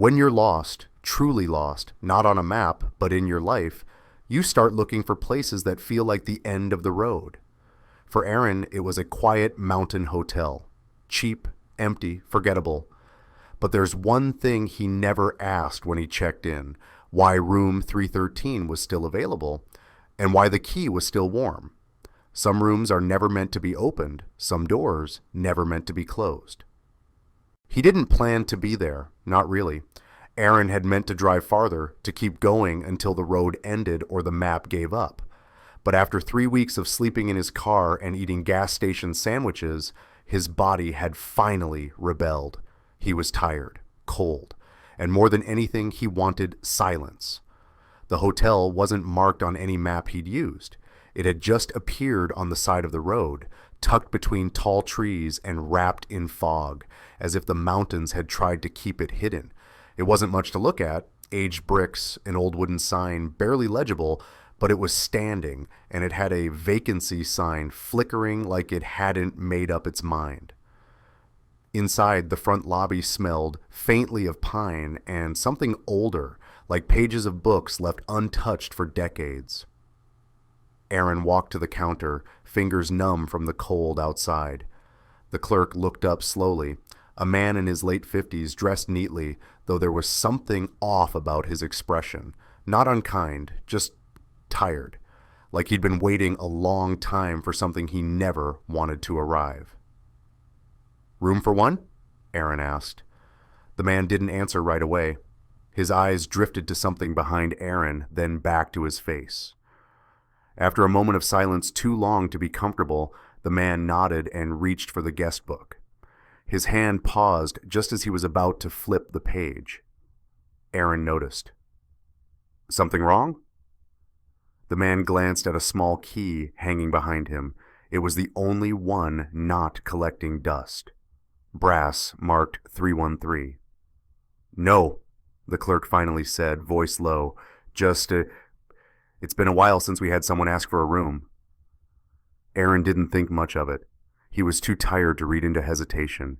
When you're lost, truly lost, not on a map, but in your life, you start looking for places that feel like the end of the road. For Aaron, it was a quiet mountain hotel. Cheap, empty, forgettable. But there's one thing he never asked when he checked in: why room 313 was still available, and why the key was still warm. Some rooms are never meant to be opened, some doors never meant to be closed. He didn't plan to be there, not really. Aaron had meant to drive farther, to keep going until the road ended or the map gave up. But after 3 weeks of sleeping in his car and eating gas station sandwiches, his body had finally rebelled. He was tired, cold, and more than anything, he wanted silence. The hotel wasn't marked on any map he'd used. It had just appeared on the side of the road, tucked between tall trees and wrapped in fog, as if the mountains had tried to keep it hidden. It wasn't much to look at: aged bricks, an old wooden sign, barely legible, but it was standing, and it had a vacancy sign flickering like it hadn't made up its mind. Inside, the front lobby smelled faintly of pine and something older, like pages of books left untouched for decades. Aaron walked to the counter, fingers numb from the cold outside. The clerk looked up slowly, a man in his late 50s, dressed neatly, though there was something off about his expression. Not unkind, just tired, like he'd been waiting a long time for something he never wanted to arrive. "Room for one?" Aaron asked. The man didn't answer right away. His eyes drifted to something behind Aaron, then back to his face. After a moment of silence too long to be comfortable, the man nodded and reached for the guest book. His hand paused just as he was about to flip the page. Aaron noticed. "Something wrong?" The man glanced at a small key hanging behind him. It was the only one not collecting dust. Brass marked 313. "No," the clerk finally said, voice low. It's been a while since we had someone ask for a room." Aaron didn't think much of it. He was too tired to read into hesitation.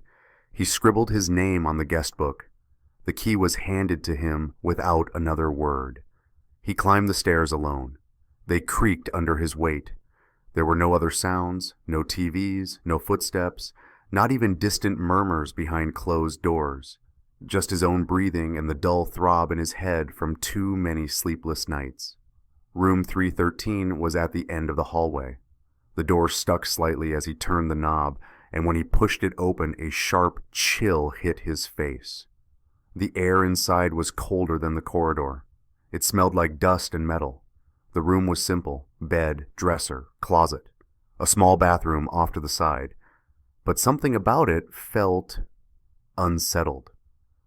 He scribbled his name on the guest book. The key was handed to him without another word. He climbed the stairs alone. They creaked under his weight. There were no other sounds, no TVs, no footsteps, not even distant murmurs behind closed doors. Just his own breathing and the dull throb in his head from too many sleepless nights. Room 313 was at the end of the hallway. The door stuck slightly as he turned the knob, and when he pushed it open, a sharp chill hit his face. The air inside was colder than the corridor. It smelled like dust and metal. The room was simple: bed, dresser, closet, a small bathroom off to the side. But something about it felt unsettled,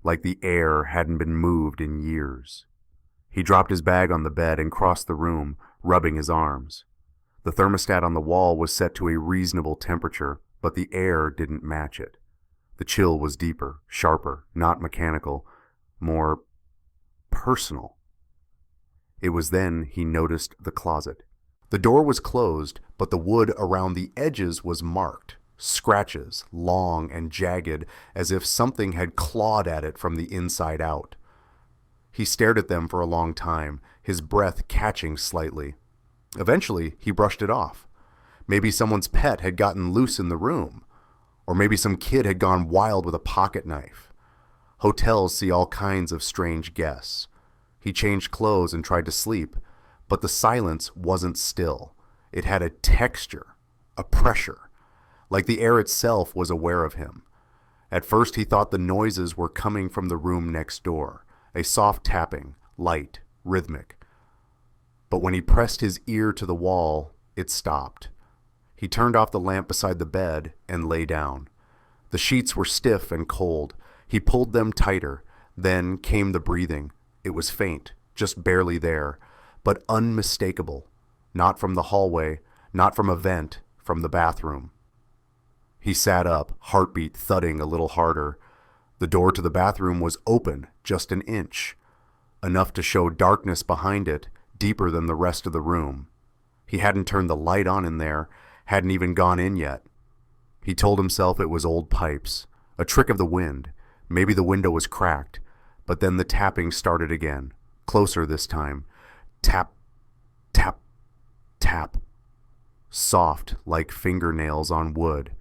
like the air hadn't been moved in years. He dropped his bag on the bed and crossed the room, rubbing his arms. The thermostat on the wall was set to a reasonable temperature, but the air didn't match it. The chill was deeper, sharper, not mechanical, more personal. It was then he noticed the closet. The door was closed, but the wood around the edges was marked, scratches, long and jagged, as if something had clawed at it from the inside out. He stared at them for a long time, his breath catching slightly. Eventually, he brushed it off. Maybe someone's pet had gotten loose in the room, or maybe some kid had gone wild with a pocket knife. Hotels see all kinds of strange guests. He changed clothes and tried to sleep, but the silence wasn't still. It had a texture, a pressure, like the air itself was aware of him. At first he thought the noises were coming from the room next door, a soft tapping, light, rhythmic. But when he pressed his ear to the wall, it stopped. He turned off the lamp beside the bed and lay down. The sheets were stiff and cold. He pulled them tighter. Then came the breathing. It was faint, just barely there, but unmistakable. Not from the hallway, not from a vent, from the bathroom. He sat up, heartbeat thudding a little harder. The door to the bathroom was open, just an inch, enough to show darkness behind it, deeper than the rest of the room. He hadn't turned the light on in there, hadn't even gone in yet. He told himself it was old pipes, a trick of the wind. Maybe the window was cracked, But then the tapping started again, closer this time. Tap, tap, tap. Soft like fingernails on wood.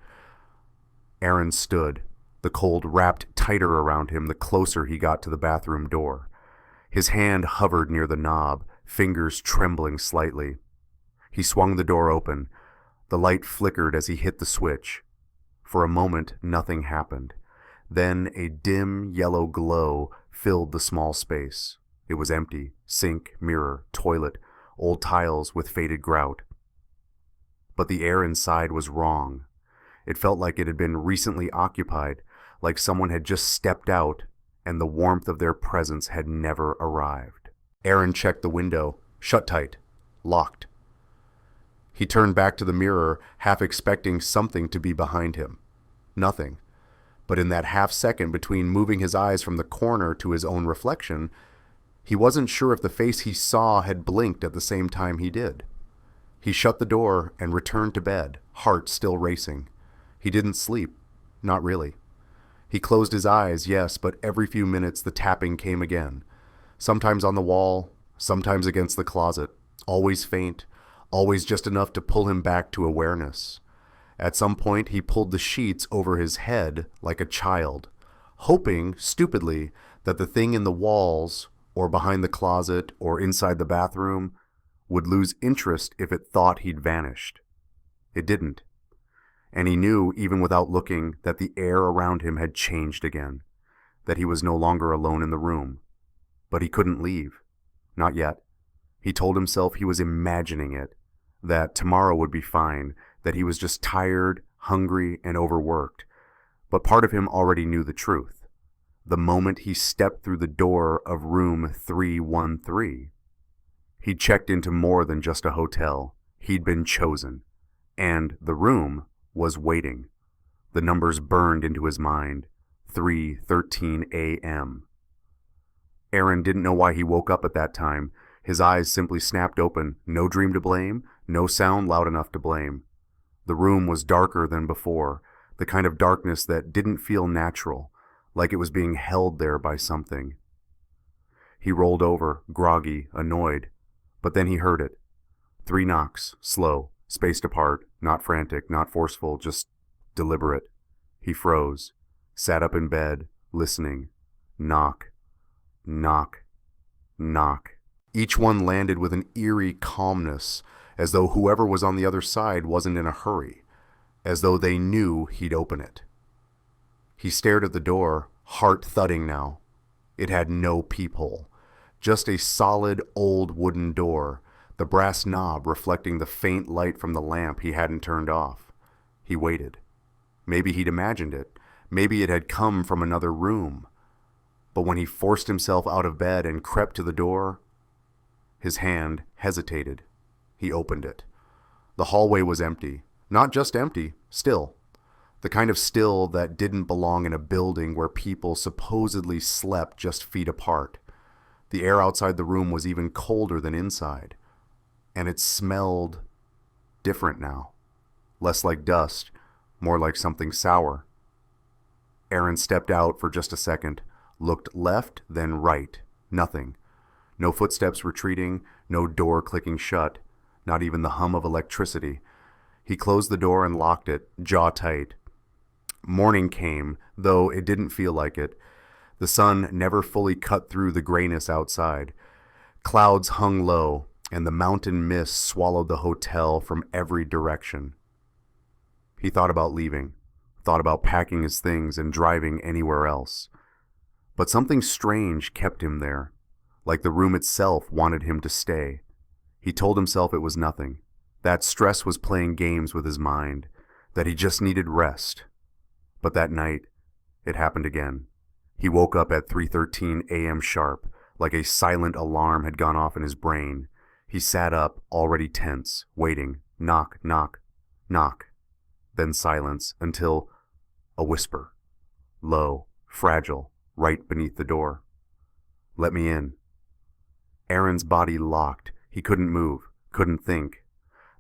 Aaron stood, the cold wrapped tighter around him the closer he got to the bathroom door. His hand hovered near the knob, fingers trembling slightly. He swung the door open. The light flickered as he hit the switch. For a moment, nothing happened. Then a dim yellow glow filled the small space. It was empty. Sink, mirror, toilet, old tiles with faded grout. But the air inside was wrong. It felt like it had been recently occupied, like someone had just stepped out and the warmth of their presence had never arrived. Aaron checked the window, shut tight, locked. He turned back to the mirror, half expecting something to be behind him. Nothing. But in that half second between moving his eyes from the corner to his own reflection, he wasn't sure if the face he saw had blinked at the same time he did. He shut the door and returned to bed, heart still racing. He didn't sleep. Not really. He closed his eyes, yes, but every few minutes the tapping came again. Sometimes on the wall, sometimes against the closet. Always faint, always just enough to pull him back to awareness. At some point he pulled the sheets over his head like a child, hoping, stupidly, that the thing in the walls, or behind the closet, or inside the bathroom, would lose interest if it thought he'd vanished. It didn't. And he knew, even without looking, that the air around him had changed again, that he was no longer alone in the room. But he couldn't leave. Not yet. He told himself he was imagining it, that tomorrow would be fine, that he was just tired, hungry, and overworked. But part of him already knew the truth. The moment he stepped through the door of room 313, he'd checked into more than just a hotel. He'd been chosen. And the room was waiting. The numbers burned into his mind. 3:13 a.m. Aaron didn't know why he woke up at that time. His eyes simply snapped open. No dream to blame, no sound loud enough to blame. The room was darker than before, the kind of darkness that didn't feel natural, like it was being held there by something. He rolled over, groggy, annoyed, but then he heard it. 3 knocks, slow, spaced apart, not frantic, not forceful, just deliberate. He froze, sat up in bed, listening. Knock, knock, knock. Each one landed with an eerie calmness, as though whoever was on the other side wasn't in a hurry, as though they knew he'd open it. He stared at the door, heart thudding now. It had no peephole, just a solid old wooden door, the brass knob reflecting the faint light from the lamp he hadn't turned off. He waited. Maybe he'd imagined it. Maybe it had come from another room. But when he forced himself out of bed and crept to the door, his hand hesitated. He opened it. The hallway was empty. Not just empty, still. The kind of still that didn't belong in a building where people supposedly slept just feet apart. The air outside the room was even colder than inside. And it smelled different now. Less like dust, more like something sour. Aaron stepped out for just a second, looked left, then right. Nothing. No footsteps retreating, no door clicking shut, not even the hum of electricity. He closed the door and locked it, jaw tight. Morning came, though it didn't feel like it. The sun never fully cut through the grayness outside. Clouds hung low, and the mountain mist swallowed the hotel from every direction. He thought about leaving, thought about packing his things and driving anywhere else. But something strange kept him there, like the room itself wanted him to stay. He told himself it was nothing, that stress was playing games with his mind, that he just needed rest. But that night, it happened again. He woke up at 3:13 a.m. sharp, like a silent alarm had gone off in his brain. He sat up, already tense, waiting. Knock, knock, knock. Then silence, until a whisper. Low, fragile, right beneath the door. Let me in. Aaron's body locked. He couldn't move, couldn't think.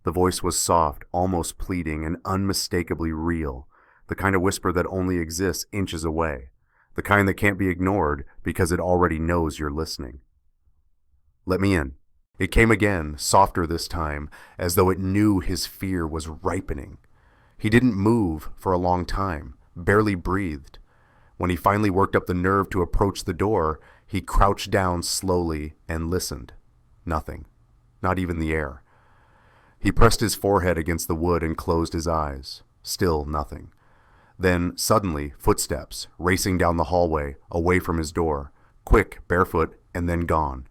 The voice was soft, almost pleading, and unmistakably real, the kind of whisper that only exists inches away, The kind that can't be ignored because it already knows you're listening. Let me in. It came again, softer this time, as though it knew his fear was ripening. He didn't move for a long time, barely breathed. When he finally worked up the nerve to approach the door, he crouched down slowly and listened. Nothing. Not even the air. He pressed his forehead against the wood and closed his eyes. Still nothing. Then, suddenly, footsteps, racing down the hallway, away from his door. Quick, barefoot, and then gone.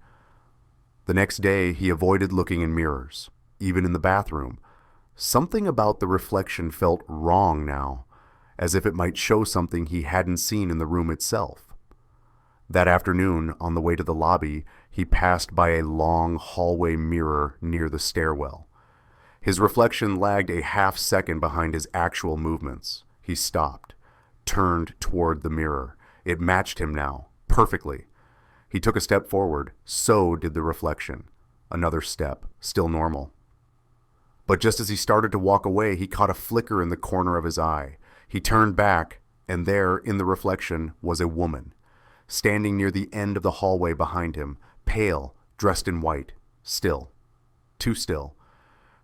The next day, he avoided looking in mirrors, even in the bathroom. Something about the reflection felt wrong now, as if it might show something he hadn't seen in the room itself. That afternoon, on the way to the lobby, he passed by a long hallway mirror near the stairwell. His reflection lagged a half-second behind his actual movements. He stopped, turned toward the mirror. It matched him now, perfectly. He took a step forward. So did the reflection. Another step, still normal. But just as he started to walk away, he caught a flicker in the corner of his eye. He turned back, and there, in the reflection, was a woman, standing near the end of the hallway behind him, pale, dressed in white, still. Too still.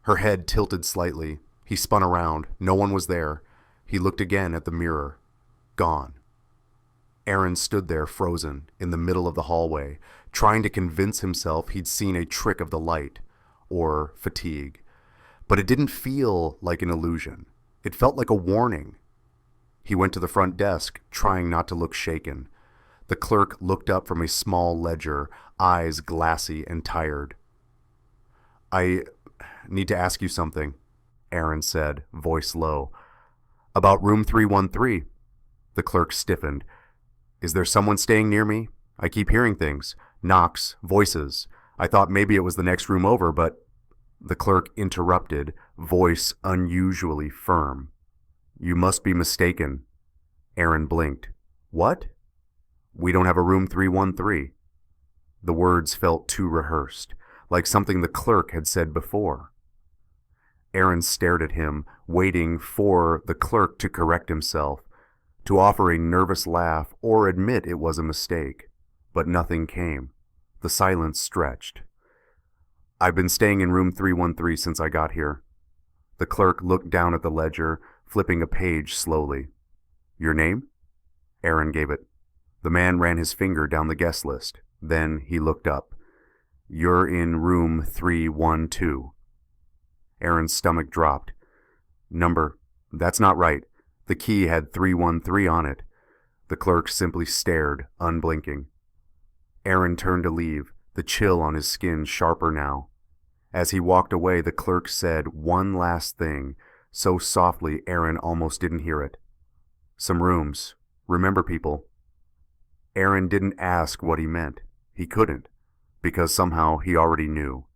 Her head tilted slightly. He spun around. No one was there. He looked again at the mirror. Gone. Aaron stood there frozen, in the middle of the hallway, trying to convince himself he'd seen a trick of the light, or fatigue. But it didn't feel like an illusion. It felt like a warning. He went to the front desk, trying not to look shaken. The clerk looked up from a small ledger, eyes glassy and tired. "I need to ask you something," Aaron said, voice low. "About room 313. The clerk stiffened. "Is there someone staying near me? I keep hearing things. Knocks, voices. I thought maybe it was the next room over, but..." The clerk interrupted, voice unusually firm. "You must be mistaken." Aaron blinked. "What?" "We don't have a room 313. The words felt too rehearsed, like something the clerk had said before. Aaron stared at him, waiting for the clerk to correct himself, to offer a nervous laugh or admit it was a mistake. But nothing came. The silence stretched. "I've been staying in room 313 since I got here." The clerk looked down at the ledger, flipping a page slowly. "Your name?" Aaron gave it. The man ran his finger down the guest list. Then he looked up. "You're in room 312. Aaron's stomach dropped. "Number, that's not right. The key had 313 on it." The clerk simply stared, unblinking. Aaron turned to leave, the chill on his skin sharper now. As he walked away, the clerk said one last thing, so softly Aaron almost didn't hear it. "Some rooms. Remember, people." Aaron didn't ask what he meant. He couldn't, because somehow he already knew.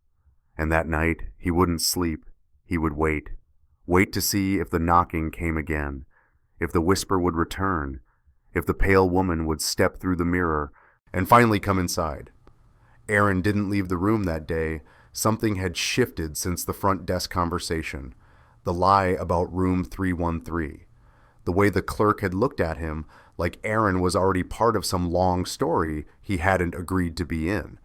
And that night, he wouldn't sleep. He would wait. Wait to see if the knocking came again, if the whisper would return, if the pale woman would step through the mirror, and finally come inside. Aaron didn't leave the room that day. Something had shifted since the front desk conversation. The lie about room 313. The way the clerk had looked at him, like Aaron was already part of some long story he hadn't agreed to be in.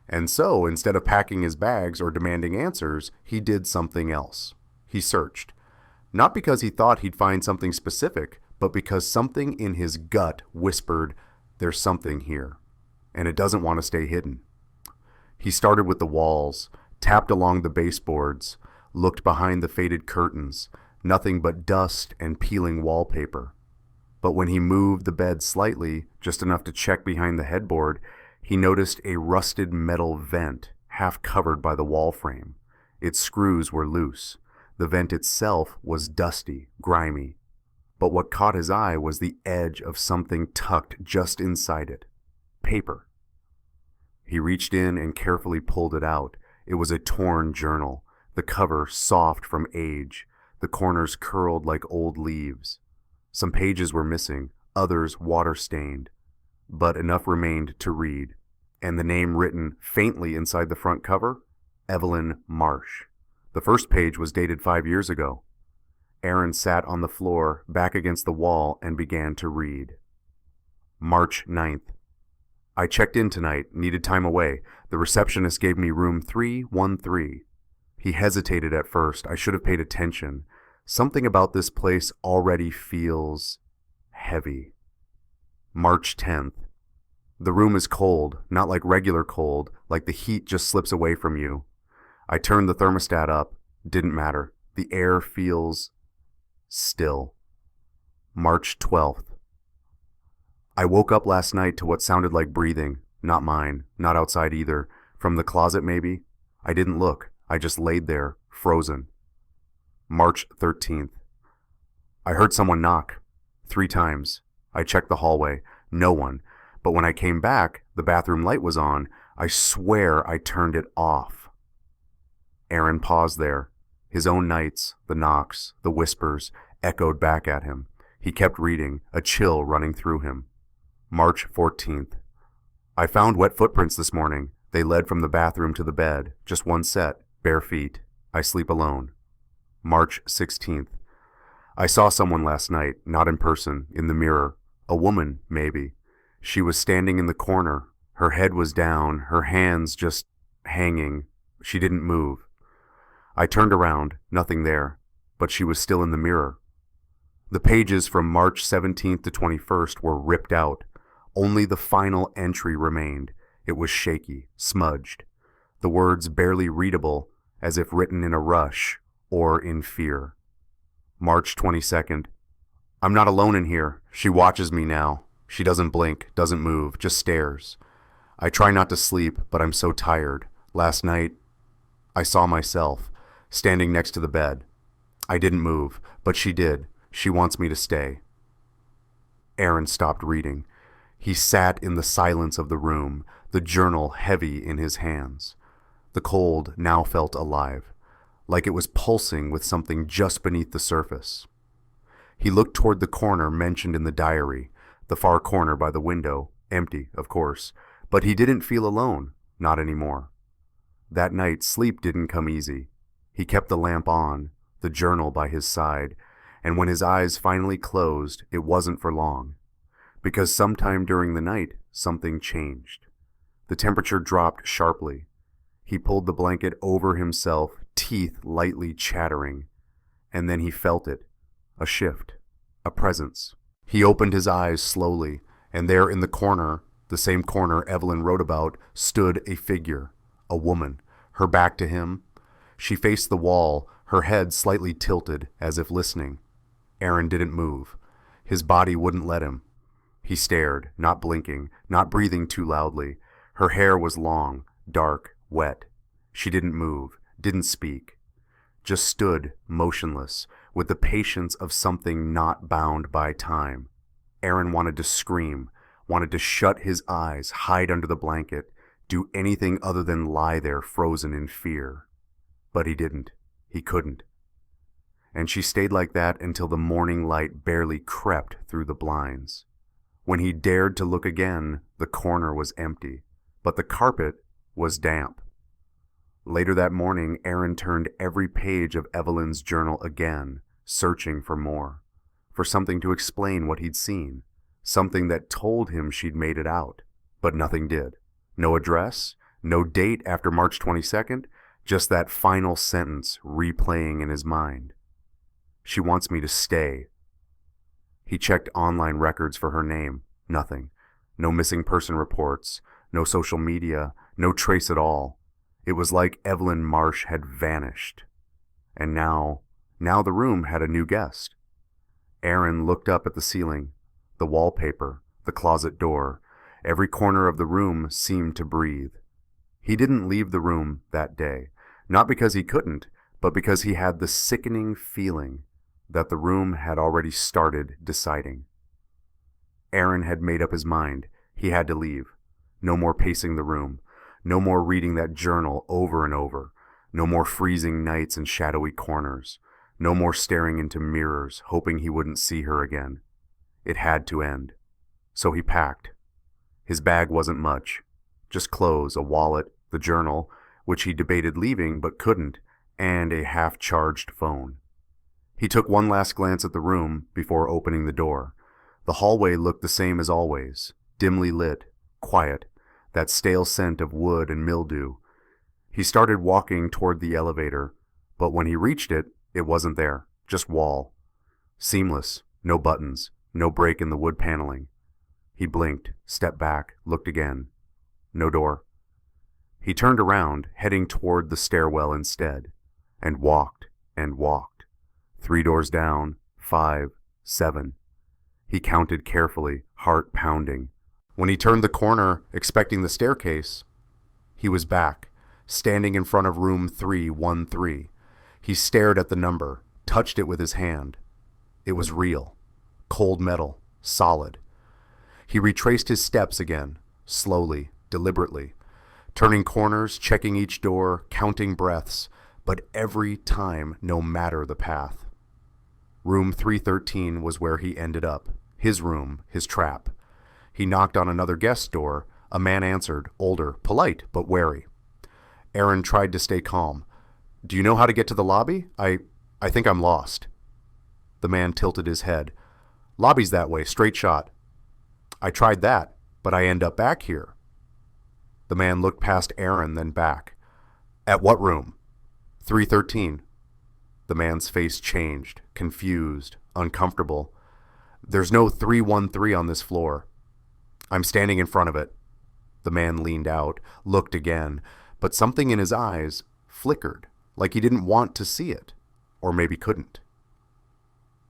And so, instead of packing his bags or demanding answers, he did something else. He searched. Not because he thought he'd find something specific, but because something in his gut whispered, "There's something here, and it doesn't want to stay hidden." He started with the walls, tapped along the baseboards, looked behind the faded curtains, nothing but dust and peeling wallpaper. But when he moved the bed slightly, just enough to check behind the headboard, he noticed a rusted metal vent, half covered by the wall frame. Its screws were loose. The vent itself was dusty, grimy. But what caught his eye was the edge of something tucked just inside it. Paper. He reached in and carefully pulled it out. It was a torn journal, the cover soft from age, the corners curled like old leaves. Some pages were missing, others water-stained, but enough remained to read. And the name written faintly inside the front cover? Evelyn Marsh. The first page was dated 5 years ago. Aaron sat on the floor, back against the wall, and began to read. March 9th. I checked in tonight, needed time away. The receptionist gave me room 313. He hesitated at first. I should have paid attention. Something about this place already feels heavy. March 10th. The room is cold, not like regular cold, like the heat just slips away from you. I turned the thermostat up. Didn't matter. The air feels still. March 12th. I woke up last night to what sounded like breathing. Not mine, not outside either. From the closet maybe? I didn't look. I just laid there, frozen. March 13th. I heard someone knock. 3 times. I checked the hallway. No one. But when I came back, the bathroom light was on. I swear I turned it off. Aaron paused there. His own nights, the knocks, the whispers, echoed back at him. He kept reading, a chill running through him. March 14th. I found wet footprints this morning. They led from the bathroom to the bed. Just one set, bare feet. I sleep alone. March 16th. I saw someone last night, not in person, in the mirror. A woman, maybe. She was standing in the corner. Her head was down, her hands just hanging. She didn't move. I turned around, nothing there, but she was still in the mirror. The pages from March 17th to 21st were ripped out. Only the final entry remained. It was shaky, smudged. The words barely readable, as if written in a rush or in fear. March 22nd. I'm not alone in here. She watches me now. She doesn't blink, doesn't move, just stares. I try not to sleep, but I'm so tired. Last night, I saw myself, standing next to the bed. I didn't move, but she did. She wants me to stay. Aaron stopped reading. He sat in the silence of the room, the journal heavy in his hands. The cold now felt alive, like it was pulsing with something just beneath the surface. He looked toward the corner mentioned in the diary, the far corner by the window, empty, of course, but he didn't feel alone, not anymore. That night, sleep didn't come easy. He kept the lamp on, the journal by his side, and when his eyes finally closed, it wasn't for long. Because sometime during the night, something changed. The temperature dropped sharply. He pulled the blanket over himself, teeth lightly chattering, and then he felt it. A shift. A presence. He opened his eyes slowly, and there in the corner, the same corner Evelyn wrote about, stood a figure. A woman. Her back to him. She faced the wall, her head slightly tilted, as if listening. Aaron didn't move. His body wouldn't let him. He stared, not blinking, not breathing too loudly. Her hair was long, dark, wet. She didn't move, didn't speak. Just stood, motionless, with the patience of something not bound by time. Aaron wanted to scream, wanted to shut his eyes, hide under the blanket, do anything other than lie there frozen in fear. But he didn't. He couldn't. And she stayed like that until the morning light barely crept through the blinds. When he dared to look again, the corner was empty, but the carpet was damp. Later that morning, Aaron turned every page of Evelyn's journal again, searching for more, for something to explain what he'd seen, something that told him she'd made it out, but nothing did. No address, no date after March 22nd, just that final sentence replaying in his mind. She wants me to stay. He checked online records for her name. Nothing. No missing person reports, no social media, no trace at all. It was like Evelyn Marsh had vanished. And now the room had a new guest. Aaron looked up at the ceiling, the wallpaper, the closet door. Every corner of the room seemed to breathe. He didn't leave the room that day, not because he couldn't, but because he had the sickening feeling that the room had already started deciding. Aaron had made up his mind. He had to leave. No more pacing the room. No more reading that journal over and over. No more freezing nights in shadowy corners. No more staring into mirrors, hoping he wouldn't see her again. It had to end. So he packed. His bag wasn't much. Just clothes, a wallet, the journal, which he debated leaving but couldn't, and a half-charged phone. He took one last glance at the room before opening the door. The hallway looked the same as always. dimly lit, quiet, that stale scent of wood and mildew. He started walking toward the elevator, but when he reached it, it wasn't there, just wall. Seamless, no buttons, no break in the wood paneling. He blinked, stepped back, looked again. No door. He turned around, heading toward the stairwell instead, and walked and walked. 3 doors down, 5, 7. He counted carefully, heart pounding. When he turned the corner, expecting the staircase, he was back, standing in front of room 313. He stared at the number, touched it with his hand. It was real. Cold metal, solid. He retraced his steps again, slowly, deliberately, turning corners, checking each door, counting breaths, but every time, no matter the path. Room 313 was where he ended up. His room, his trap. He knocked on another guest's door. A man answered, older, polite, but wary. Aaron tried to stay calm. "Do you know how to get to the lobby? I think I'm lost." The man tilted his head. "Lobby's that way, straight shot." "I tried that, but I end up back here." The man looked past Aaron, then back. "At what room?" 313. The man's face changed, confused, uncomfortable. "There's no 313 on this floor." "I'm standing in front of it." The man leaned out, looked again, but something in his eyes flickered, like he didn't want to see it, or maybe couldn't.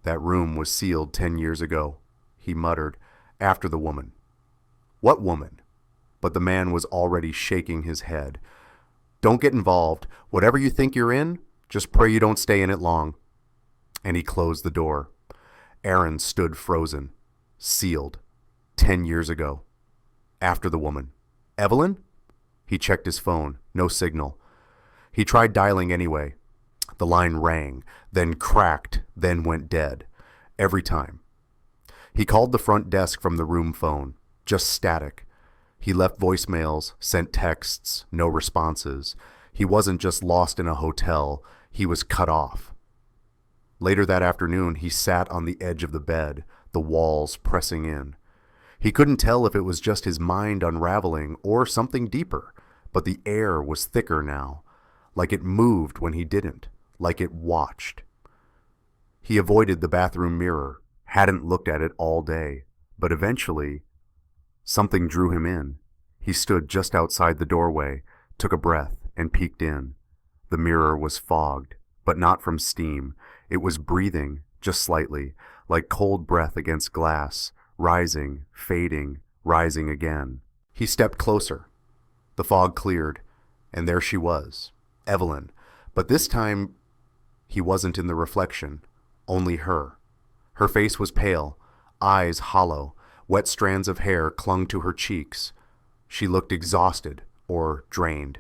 "That room was sealed 10 years ago," he muttered, "after the woman." "What woman?" But the man was already shaking his head. "Don't get involved. Whatever you think you're in, just pray you don't stay in it long." And he closed the door. Aaron stood frozen, sealed, 10 years ago, after the woman. "Evelyn?" He checked his phone, no signal. He tried dialing anyway. The line rang, then cracked, then went dead. Every time. He called the front desk from the room phone, just static. He left voicemails, sent texts, no responses. He wasn't just lost in a hotel, he was cut off. Later that afternoon, he sat on the edge of the bed, the walls pressing in. He couldn't tell if it was just his mind unraveling or something deeper, but the air was thicker now, like it moved when he didn't, like it watched. He avoided the bathroom mirror, hadn't looked at it all day, but eventually, something drew him in. He stood just outside the doorway, took a breath, and peeked in. The mirror was fogged, but not from steam. It was breathing, just slightly, like cold breath against glass, rising, fading, rising again. He stepped closer. The fog cleared, and there she was, Evelyn. But this time, he wasn't in the reflection, only her. Her face was pale, eyes hollow, wet strands of hair clung to her cheeks. She looked exhausted or drained.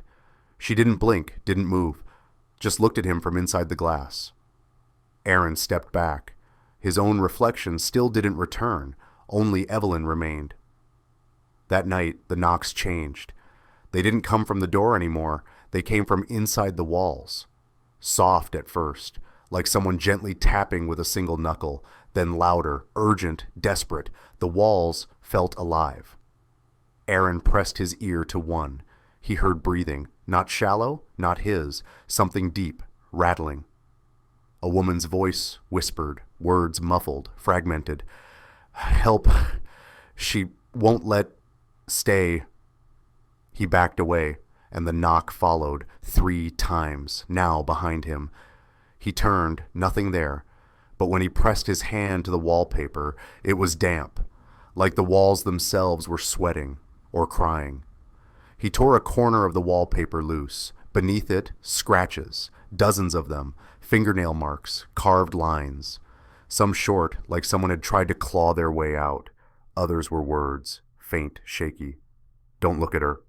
She didn't blink, didn't move, just looked at him from inside the glass. Aaron stepped back. His own reflection still didn't return, only Evelyn remained. That night, the knocks changed. They didn't come from the door anymore, they came from inside the walls. Soft at first, like someone gently tapping with a single knuckle, then louder, urgent, desperate. The walls felt alive. Aaron pressed his ear to one. He heard breathing, not shallow, not his, something deep, rattling. A woman's voice whispered, words muffled, fragmented. "Help. She won't stay." He backed away, and the knock followed 3 times, now behind him. He turned, nothing there, but when he pressed his hand to the wallpaper, it was damp, like the walls themselves were sweating or crying. He tore a corner of the wallpaper loose. Beneath it, scratches, dozens of them, fingernail marks, carved lines. Some short, like someone had tried to claw their way out. Others were words, faint, shaky. "Don't look at her.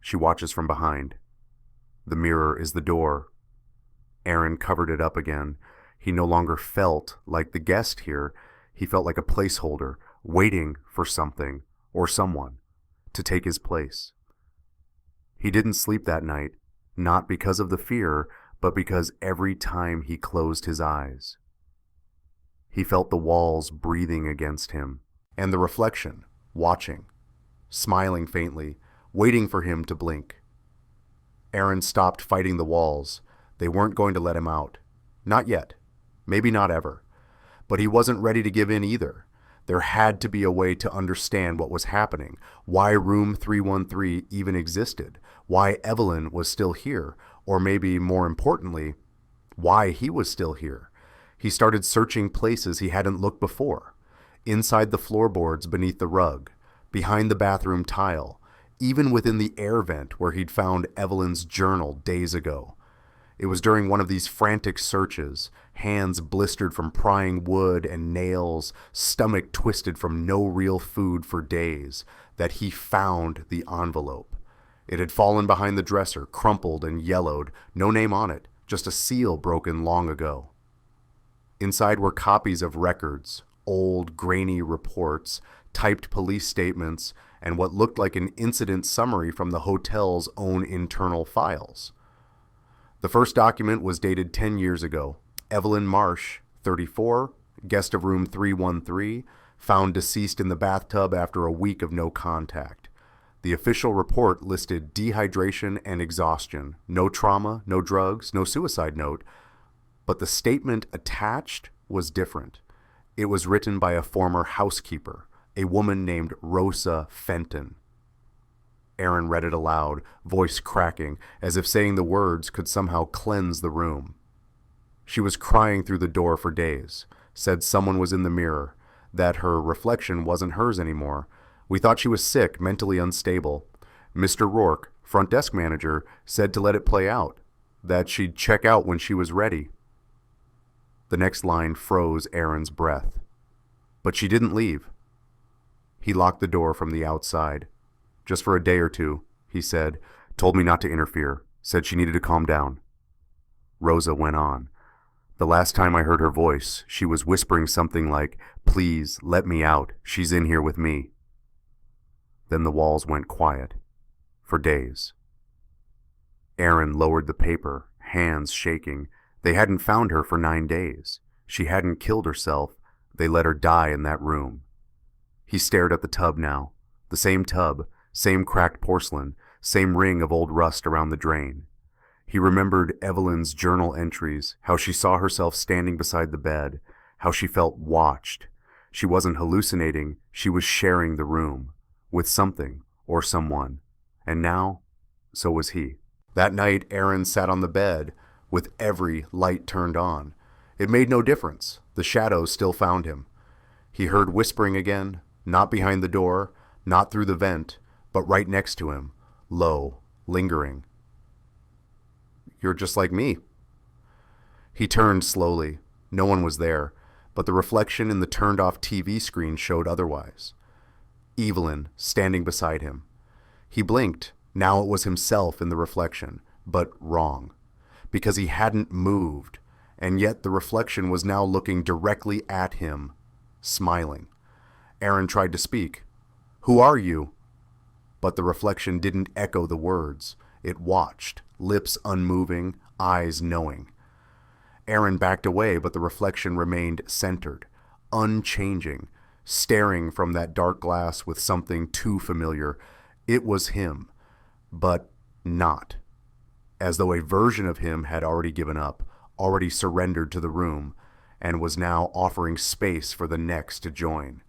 She watches from behind. The mirror is the door." Aaron covered it up again. He no longer felt like the guest here. He felt like a placeholder, waiting for something or someone to take his place. He didn't sleep that night, not because of the fear, but because every time he closed his eyes, he felt the walls breathing against him, and the reflection, watching, smiling faintly, waiting for him to blink. Aaron stopped fighting the walls. They weren't going to let him out. Not yet. Maybe not ever. But he wasn't ready to give in either. There had to be a way to understand what was happening, why room 313 even existed, why Evelyn was still here, or maybe more importantly, why he was still here. He started searching places he hadn't looked before. Inside the floorboards beneath the rug, behind the bathroom tile, even within the air vent where he'd found Evelyn's journal days ago. It was during one of these frantic searches, hands blistered from prying wood and nails, stomach twisted from no real food for days, that he found the envelope. It had fallen behind the dresser, crumpled and yellowed, no name on it, just a seal broken long ago. Inside were copies of records, old, grainy reports, typed police statements, and what looked like an incident summary from the hotel's own internal files. The first document was dated 10 years ago. Evelyn Marsh, 34, guest of room 313, found deceased in the bathtub after a week of no contact. The official report listed dehydration and exhaustion, no trauma, no drugs, no suicide note, but the statement attached was different. It was written by a former housekeeper, a woman named Rosa Fenton. Aaron read it aloud, voice cracking, as if saying the words could somehow cleanse the room. She was crying through the door for days, said someone was in the mirror, that her reflection wasn't hers anymore. We thought she was sick, mentally unstable. Mr. Rourke, front desk manager, said to let it play out, that she'd check out when she was ready. The next line froze Aaron's breath. But she didn't leave. He locked the door from the outside. Just for a day or two, he said, told me not to interfere, said she needed to calm down. Rosa went on. The last time I heard her voice, she was whispering something like, "Please, let me out. She's in here with me." Then the walls went quiet. For days. Aaron lowered the paper, hands shaking. They hadn't found her for 9 days. She hadn't killed herself. They let her die in that room. He stared at the tub now. The same tub, same cracked porcelain, same ring of old rust around the drain. He remembered Evelyn's journal entries, how she saw herself standing beside the bed, how she felt watched. She wasn't hallucinating, she was sharing the room, with something or someone. And now, so was he. That night, Aaron sat on the bed, with every light turned on. It made no difference. The shadows still found him. He heard whispering again, not behind the door, not through the vent, but right next to him, low, lingering. "You're just like me." He turned slowly. No one was there, but the reflection in the turned-off TV screen showed otherwise. Evelyn, standing beside him. He blinked. Now it was himself in the reflection, but wrong. Because he hadn't moved, and yet the reflection was now looking directly at him, smiling. Aaron tried to speak. "Who are you?" But the reflection didn't echo the words. It watched, lips unmoving, eyes knowing. Aaron backed away, but the reflection remained centered, unchanging, staring from that dark glass with something too familiar. It was him, but not. As though a version of him had already given up, already surrendered to the room, and was now offering space for the next to join.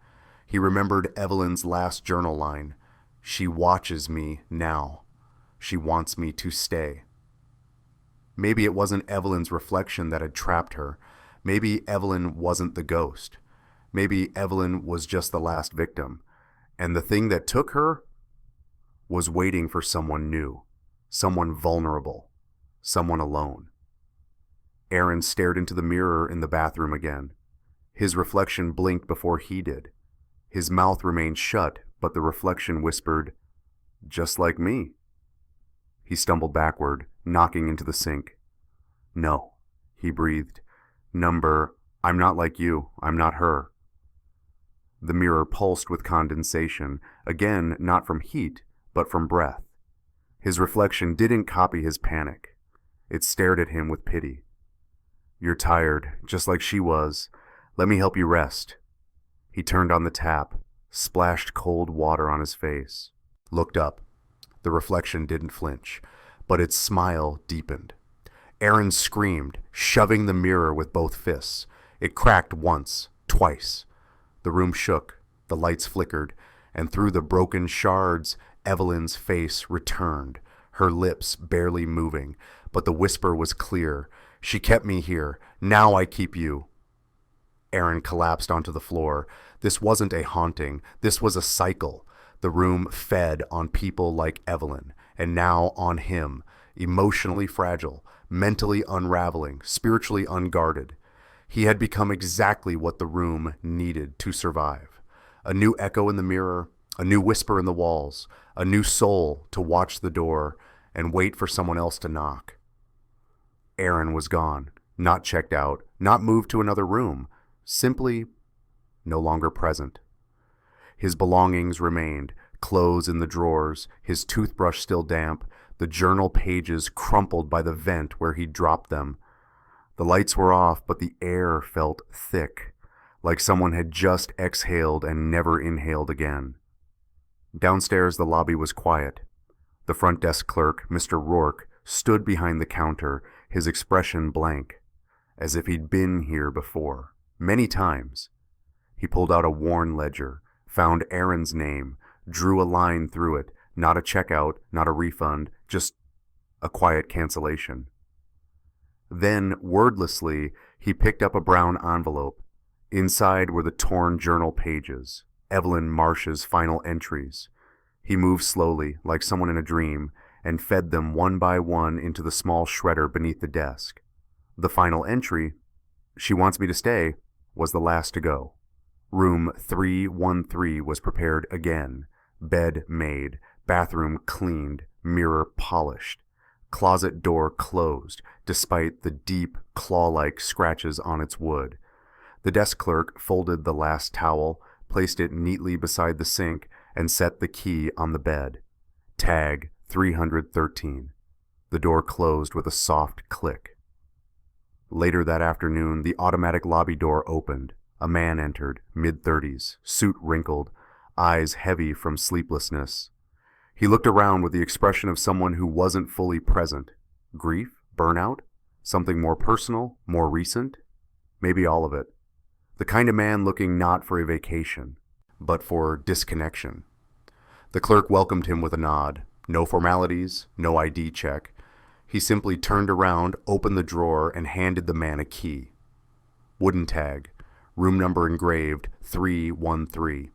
He remembered Evelyn's last journal line, "She watches me now. She wants me to stay." Maybe it wasn't Evelyn's reflection that had trapped her. Maybe Evelyn wasn't the ghost. Maybe Evelyn was just the last victim. And the thing that took her was waiting for someone new, someone vulnerable, someone alone. Aaron stared into the mirror in the bathroom again. His reflection blinked before he did. His mouth remained shut, but the reflection whispered, "Just like me." He stumbled backward, knocking into the sink. "No," he breathed. I'm not like you. I'm not her." The mirror pulsed with condensation, again not from heat, but from breath. His reflection didn't copy his panic. It stared at him with pity. "You're tired, just like she was. Let me help you rest." He turned on the tap, splashed cold water on his face. Looked up. The reflection didn't flinch, but its smile deepened. Aaron screamed, shoving the mirror with both fists. It cracked once, twice. The room shook, the lights flickered, and through the broken shards, Evelyn's face returned, her lips barely moving, but the whisper was clear. She kept me here. Now I keep you. Aaron collapsed onto the floor. This wasn't a haunting. This was a cycle. The room fed on people like Evelyn, and now on him, emotionally fragile, mentally unraveling, spiritually unguarded. He had become exactly what the room needed to survive. A new echo in the mirror, a new whisper in the walls, a new soul to watch the door and wait for someone else to knock. Aaron was gone, not checked out, not moved to another room, simply no longer present. His belongings remained, clothes in the drawers, his toothbrush still damp, the journal pages crumpled by the vent where he'd dropped them. The lights were off, but the air felt thick, like someone had just exhaled and never inhaled again. Downstairs, the lobby was quiet. The front desk clerk, Mr. Rourke, stood behind the counter, his expression blank, as if he'd been here before, many times. He pulled out a worn ledger, found Aaron's name, drew a line through it, not a checkout, not a refund, just a quiet cancellation. Then, wordlessly, he picked up a brown envelope. Inside were the torn journal pages, Evelyn Marsh's final entries. He moved slowly, like someone in a dream, and fed them one by one into the small shredder beneath the desk. The final entry, "She wants me to stay," was the last to go. Room 313 was prepared again, bed made, bathroom cleaned, mirror polished, closet door closed, despite the deep, claw-like scratches on its wood. The desk clerk folded the last towel, placed it neatly beside the sink, and set the key on the bed. Tag 313. The door closed with a soft click. Later that afternoon, the automatic lobby door opened. A man entered, mid-30s, suit wrinkled, eyes heavy from sleeplessness. He looked around with the expression of someone who wasn't fully present. Grief? Burnout? Something more personal? More recent? Maybe all of it. The kind of man looking not for a vacation, but for disconnection. The clerk welcomed him with a nod. No formalities, no ID check. He simply turned around, opened the drawer, and handed the man a key. Wooden tag. Room number engraved, 313.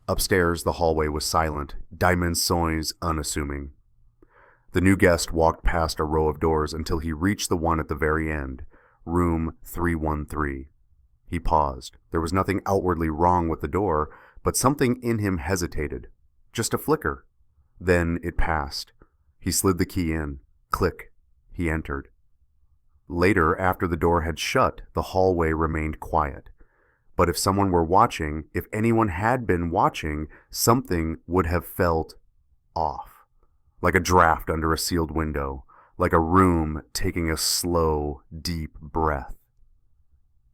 Upstairs, the hallway was silent, dimensions unassuming. The new guest walked past a row of doors until he reached the one at the very end, room 313. He paused. There was nothing outwardly wrong with the door, but something in him hesitated. Just a flicker. Then it passed. He slid the key in. Click. He entered. Later, after the door had shut, the hallway remained quiet. But if someone were watching, if anyone had been watching, something would have felt off. Like a draft under a sealed window. Like a room taking a slow, deep breath.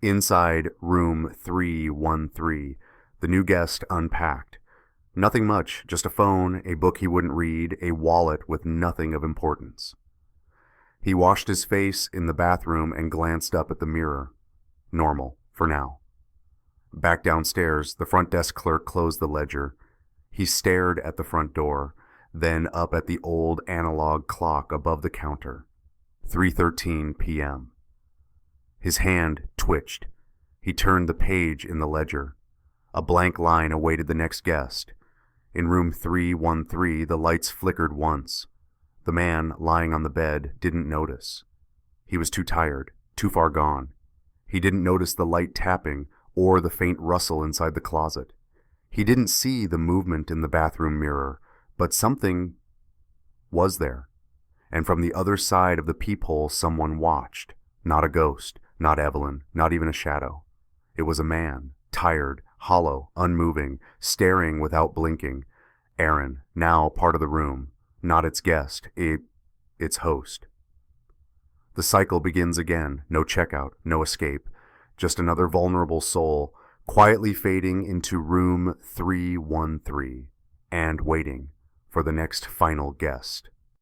Inside room 313, the new guest unpacked. Nothing much, just a phone, a book he wouldn't read, a wallet with nothing of importance. He washed his face in the bathroom and glanced up at the mirror. Normal, for now. Back downstairs, the front desk clerk closed the ledger. He stared at the front door, then up at the old analog clock above the counter. 3:13 p.m. His hand twitched. He turned the page in the ledger. A blank line awaited the next guest. In room 313, the lights flickered once. The man, lying on the bed, didn't notice. He was too tired, too far gone. He didn't notice the light tapping or the faint rustle inside the closet. He didn't see the movement in the bathroom mirror, but something was there. And from the other side of the peephole, someone watched. Not a ghost, not Evelyn, not even a shadow. It was a man, tired, hollow, unmoving, staring without blinking. Aaron, now part of the room. Not its guest, its host. The cycle begins again, no checkout, no escape, just another vulnerable soul, quietly fading into room 313 and waiting for the next final guest.